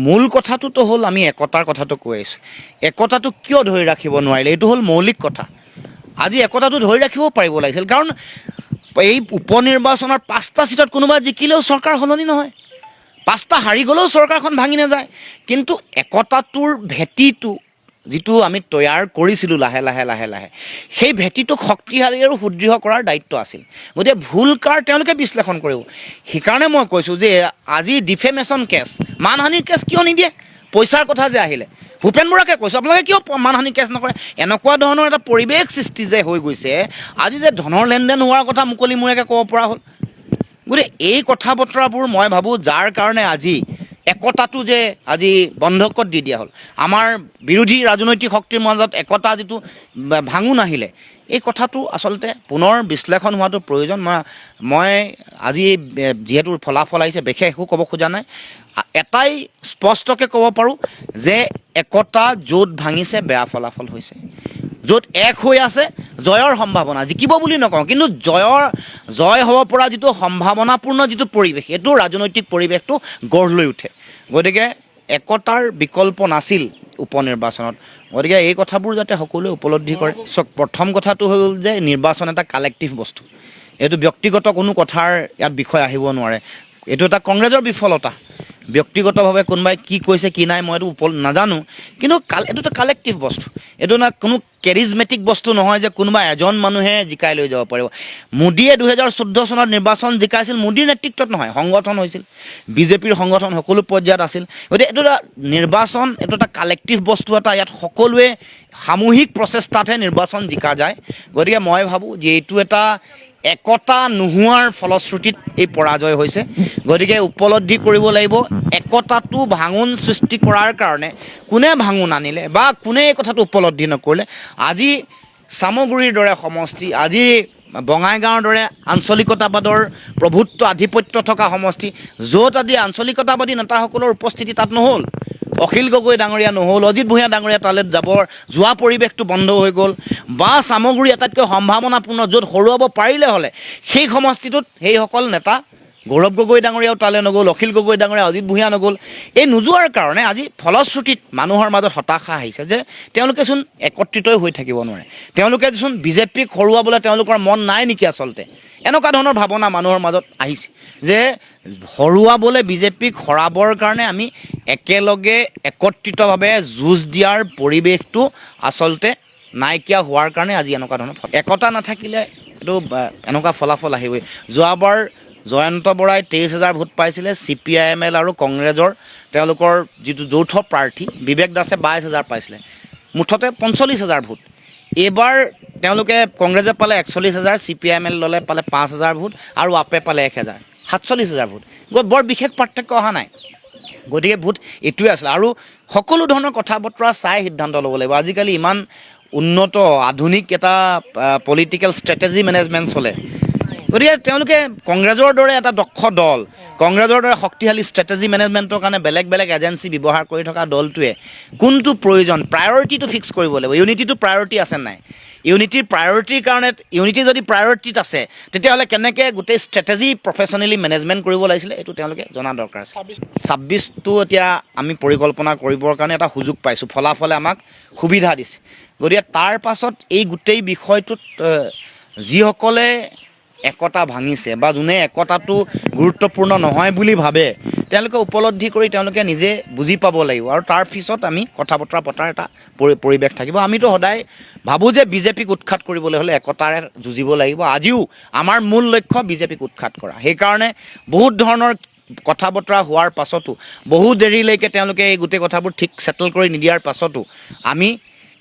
মূল কথাটো হ'ল আমি একতাৰ কথাটো কৈ আছোঁ। একতাটো কিয় ধৰি ৰাখিব নোৱাৰিলে, এইটো হ'ল মৌলিক কথা। আজি একতাটো ধৰি ৰাখিব পাৰিব লাগিছিল, কাৰণ এই উপনিৰ্বাচনৰ 5টা চিটত কোনোবা জিকিলেও চৰকাৰ সলনি নহয়, 5টা হাৰি গ'লেও চৰকাৰখন ভাঙি নাযায়। কিন্তু একতাটোৰ ভেটিটো যিটো আমি তৈয়াৰ কৰিছিলোঁ লাহে লাহে সেই ভেটিটোক শক্তিশালী আৰু সুদৃঢ় কৰাৰ দায়িত্ব আছিল। গতিকে ভুল কাৰ তেওঁলোকে বিশ্লেষণ কৰিব। সেইকাৰণে মই কৈছোঁ যে আজি ডিফেমেশ্যন কেছ, মানহানিৰ কেছ কিয় নিদিয়ে? পইচাৰ কথা যে আহিলে, ভূপেন বৰাকে কৈছোঁ, আপোনালোকে কিয় মানহানি কেছ নকৰে? এনেকুৱা ধৰণৰ এটা পৰিৱেশ সৃষ্টি যে হৈ গৈছে, আজি যে ধনৰ লেনদেন হোৱাৰ কথা মুকলি মূৰীয়াকৈ ক'ব পৰা হ'ল। গতিকে এই কথা বতৰাবোৰ মই ভাবোঁ যাৰ কাৰণে আজি একতাটো যে আজি বন্ধকত দি দিয়া হ'ল, আমাৰ বিৰোধী ৰাজনৈতিক শক্তিৰ মাজত একতা যিটো ভাঙোন আহিলে, এই কথাটো আচলতে পুনৰ বিশ্লেষণ হোৱাটো প্ৰয়োজন। মই আজি যিহেতু ফলাফল আহিছে, বিশেষ একো ক'ব খোজা নাই। এটাই স্পষ্টকৈ ক'ব পাৰোঁ যে একতা য'ত ভাঙিছে বেয়া ফলাফল হৈছে, য'ত এক হৈ আছে জয়ৰ সম্ভাৱনা, জিকিব বুলি নকওঁ, কিন্তু জয় হ'ব পৰা যিটো সম্ভাৱনাপূৰ্ণ যিটো পৰিৱেশ, এইটো ৰাজনৈতিক পৰিৱেশটো গঢ় লৈ উঠে। গতিকে একতাৰ বিকল্প নাছিল উপনিৰ্বাচনত। গতিকে এই কথাবোৰ যাতে সকলোৱে উপলব্ধি কৰে। চাওক, প্ৰথম কথাটো হ'ল যে নিৰ্বাচন এটা কালেক্টিভ বস্তু, এইটো ব্যক্তিগত কোনো কথাৰ ইয়াত বিষয় আহিব নোৱাৰে। এইটো এটা কংগ্ৰেছৰ বিফলতা। ব্যক্তিগতভাৱে কোনোবাই কি কৈছে কি নাই মই এইটো নাজানো, কিন্তু এইটো এটা কালেক্টিভ বস্তু। এইটো না কোনো কেৰিজমেটিক বস্তু নহয় যে কোনোবা এজন মানুহে জিকাই লৈ যাব পাৰিব। মোদীয়ে 2014 চনত নিৰ্বাচন জিকাইছিল মোদীৰ নেতৃত্বত নহয়, সংগঠন হৈছিল, বিজেপিৰ সংগঠন সকলো পৰ্যায়ত আছিল। গতিকে এইটো এটা নিৰ্বাচন, এইটো এটা কালেক্টিভ বস্তু এটা, ইয়াত সকলোৱে সামূহিক প্ৰচেষ্টাতহে নিৰ্বাচন জিকা যায়। গতিকে মই ভাবোঁ যে এইটো এটা একতা নোহোৱাৰ ফলশ্ৰুতিত এই পৰাজয় হৈছে। গতিকে উপলব্ধি কৰিব লাগিব, একতাটো ভাঙোন সৃষ্টি কৰাৰ কাৰণে কোনে ভাঙোন আনিলে বা কোনে এই কথাটো উপলব্ধি নকৰিলে। আজি চামগুৰিৰ দৰে সমষ্টি, আজি বঙাইগাঁৱৰ দৰে আঞ্চলিকতাবাদৰ প্ৰভুত্ব আধিপত্য থকা সমষ্টি, য'ত আজি আঞ্চলিকতাবাদী নেতাসকলৰ উপস্থিতি তাত নহ'ল, অখিল গগৈ ডাঙৰীয়া নহ'ল, অজিত ভূঞা ডাঙৰীয়া তালৈ যোৱা পৰিৱেশটো বন্ধ হৈ গ'ল, বা চামগুৰি আটাইতকৈ সম্ভাৱনাপূৰ্ণ য'ত হৰুৱাব পাৰিলে হ'লে সেই সমষ্টিটোত সেইসকল নেতা, গৌৰৱ গগৈ ডাঙৰীয়াও তালৈ নগ'ল, অখিল গগৈ ডাঙৰীয়া, অজিত ভূঞা নগ'ল। এই নোযোৱাৰ কাৰণে আজি ফলশ্ৰুতিত মানুহৰ মাজত হতাশা আহিছে যে তেওঁলোকেচোন একত্ৰিতই হৈ থাকিব নোৱাৰে, তেওঁলোকেচোন বিজেপিক হৰুৱাবলৈ তেওঁলোকৰ মন নাই নেকি আচলতে। এনেকুৱা ধৰণৰ ভাৱনা মানুহৰ মাজত আহিছে যে হৰুৱাবলৈ, বিজেপিক হৰাবৰ কাৰণে আমি একেলগে একত্ৰিতভাৱে যুঁজ দিয়াৰ পৰিৱেশটো আচলতে নাইকিয়া হোৱাৰ কাৰণে আজি এনেকুৱা ধৰণৰ একতা নাথাকিলে এইটো এনেকুৱা ফলাফল আহিবই। যোৱাবাৰ জয়ন্ত বৰাই 23,000 ভোট পাইছিলে, CPIML আৰু কংগ্ৰেছৰ তেওঁলোকৰ যিটো যৌথ প্ৰাৰ্থী বিবেক দাসে 22,000 পাইছিলে, মুঠতে 45,000 ভোট। এইবাৰ তেওঁলোকে কংগ্ৰেছে পালে 41,000, CPIML দলে পালে 5,000 ভোট আৰু আপে পালে 1,000, 47,000 ভোট। বৰ বিশেষ পাৰ্থক্য অহা নাই। গতিকে ভোট এইটোৱে আছিলে, আৰু সকলো ধৰণৰ কথা বতৰা চাই সিদ্ধান্ত ল'ব লাগিব। আজিকালি ইমান উন্নত আধুনিক এটা পলিটিকেল ষ্ট্ৰেটেজি মেনেজমেণ্ট চলে। গতিকে তেওঁলোকে কংগ্ৰেছৰ দৰে এটা দক্ষ দল, কংগ্ৰেছৰ দৰে শক্তিশালী ষ্ট্ৰেটেজি মেনেজমেণ্টৰ কাৰণে বেলেগ বেলেগ এজেঞ্চি ব্যৱহাৰ কৰি থকা দলটোৱে কোনটো প্ৰয়োজন, প্ৰায়ৰিটিটো ফিক্স কৰিব লাগিব। ইউনিটিটো প্ৰায়ৰিটি আছে নাই? ইউনিটিৰ প্ৰায়ৰিটিৰ কাৰণে, ইউনিটি যদি প্ৰায়ৰিটিত আছে তেতিয়াহ'লে কেনেকৈ গোটেই ষ্ট্ৰেটেজি প্ৰফেশ্যনেলি মেনেজমেণ্ট কৰিব লাগিছিলে এইটো তেওঁলোকে জনা দৰকাৰ আছে। 26টো এতিয়া আমি পৰিকল্পনা কৰিবৰ কাৰণে এটা সুযোগ পাইছোঁ, ফলাফলে আমাক সুবিধা দিছে। গতিকে তাৰ পাছত এই গোটেই বিষয়টোত যিসকলে একতা ভাঙিছে বা যোনে একতাটো গুৰুত্বপূৰ্ণ নহয় বুলি ভাবে, তেওঁলোকে উপলব্ধি কৰি তেওঁলোকে নিজে বুজি পাব লাগিব, আৰু তাৰ পিছত আমি কথা বতৰা পতাৰ এটা পৰিৱেশ থাকিব। আমিতো সদায় ভাবোঁ যে বিজেপিক উৎখাত কৰিবলৈ হ'লে একতাৰে যুঁজিব লাগিব। আজিও আমাৰ মূল লক্ষ্য বিজেপিক উৎখাত কৰা। সেইকাৰণে বহুত ধৰণৰ কথা বতৰা হোৱাৰ পাছতো, বহু দেৰিলৈকে তেওঁলোকে এই গোটেই কথাবোৰ ঠিক ছেটেল কৰি নিদিয়াৰ পাছতো আমি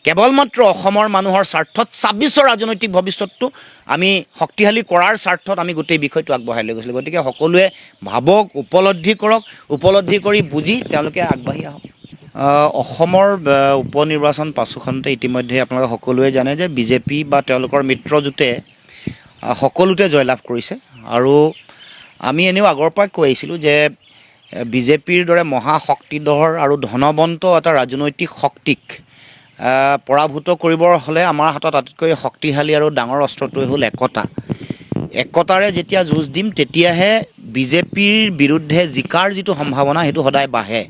কেৱল মাত্ৰ অসমৰ মানুহৰ স্বাৰ্থত 26ৰ ৰাজনৈতিক ভৱিষ্যতটো আমি শক্তিশালী কৰাৰ স্বাৰ্থত আমি গোটেই বিষয়টো আগবঢ়াই লৈ গৈছিলোঁ। গতিকে সকলোৱে ভাবক, উপলব্ধি কৰক, উপলব্ধি কৰি বুজি তেওঁলোকে আগবাঢ়ি আহক। অসমৰ উপনিৰ্বাচন পাছুখনতে ইতিমধ্যে আপোনালোকে সকলোৱে জানে যে বিজেপি বা তেওঁলোকৰ মিত্ৰজোঁটে সকলোতে জয়লাভ কৰিছে। আৰু আমি এনেও আগৰ পৰাই কৈ আহিছিলোঁ যে বিজেপিৰ দৰে মহাশক্তিধৰ আৰু ধনৱন্ত এটা ৰাজনৈতিক শক্তিক পৰাভূত কৰিবৰ হ'লে আমাৰ হাতত আটাইতকৈ শক্তিশালী আৰু ডাঙৰ অস্ত্ৰটোৱে হ'ল একতা। একতাৰে যেতিয়া যুঁজ দিম তেতিয়াহে বিজেপিৰ বিৰুদ্ধে জিকাৰ যিটো সম্ভাৱনা সেইটো সদায় বাঢ়ে।